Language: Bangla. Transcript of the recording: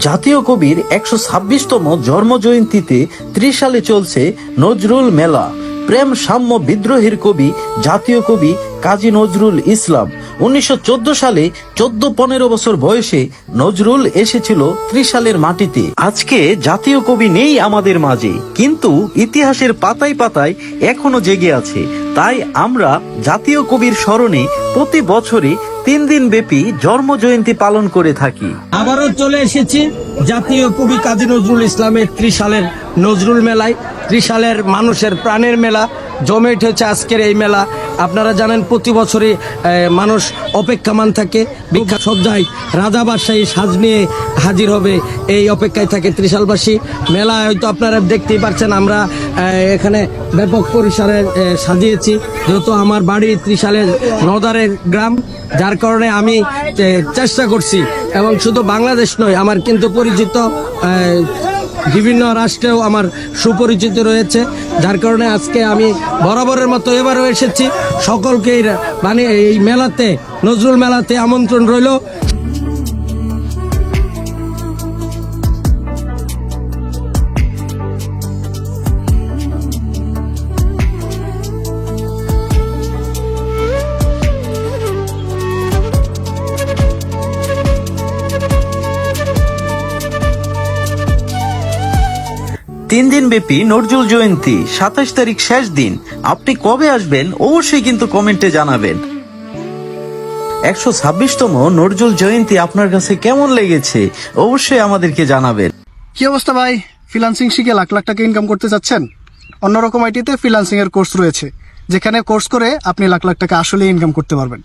জাতীয় কবির ১২৬তম জন্মজয়ন্তীতে ত্রিশালে চলছে নজরুল মেলা। প্রেম সাম্য বিদ্রোহের কবি জাতীয় কবি কাজী নজরুল ইসলাম ১৯১৪ সালে ১৪-১৫ বছর বয়সে নজরুল এসেছিল ত্রিশালের মাটিতে। আজকে জাতীয় কবি নেই আমাদের মাঝে, কিন্তু ইতিহাসের পাতায় পাতায় এখনো জেগে আছে। তাই আমরা জাতীয় কবির স্মরণে প্রতি বছরে ৩ দিন ব্যাপী জন্মজয়ন্তী পালন করে থাকি। আবারও চলে এসেছি জাতীয় কবি কাজী নজরুল ইসলামের ত্রিশালের নজরুল মেলায়। ত্রিশালের মানুষের প্রাণের মেলা জমে উঠেছে আজকের এই মেলা। আপনারা জানেন প্রতি বছরই মানুষ অপেক্ষামান থাকে। বিখ্যাত সজ্জায় রাজা বাদশাহী সাজ নিয়ে হাজির হবে, এই অপেক্ষায় থাকে ত্রিশালবাসী। মেলা হয়তো আপনারা দেখতেই পাচ্ছেন, আমরা এখানে ব্যাপক পরিসরে সাজিয়েছি, যেহেতু আমার বাড়ি ত্রিশালের নদারের গ্রাম, যার কারণে আমি চেষ্টা করছি। এবং শুধু বাংলাদেশ নয়, আমার কিন্তু পরিচিত বিভিন্ন রাষ্ট্রেও আমার সুপরিচিত রয়েছে, যার কারণে আজকে আমি বরাবরের মতো এবারও এসেছি। সকলকে মানে এই মেলাতে, নজরুল মেলাতে আমন্ত্রণ রইল। তিন দিন ব্যাপী নজরুল জয়ন্তী, ২৭ তারিখ শেষ দিন। আপনি কবে আসবেন অবশ্যই কিন্তু কমেন্টে জানাবেন। ১২৬তম নজরুল জয়ন্তী আপনার কাছে কেমন লেগেছে অবশ্যই আমাদেরকে জানাবেন। কি অবস্থা ভাই? ফ্রিল্যান্সিং শিখে লাখ লাখ টাকা ইনকাম করতে চাচ্ছেন? অন্যরকম আইটিতে ফ্রিল্যান্সিং এর কোর্স রয়েছে, যেখানে কোর্স করে আপনি লাখ লাখ টাকা আসলে ইনকাম করতে পারবেন।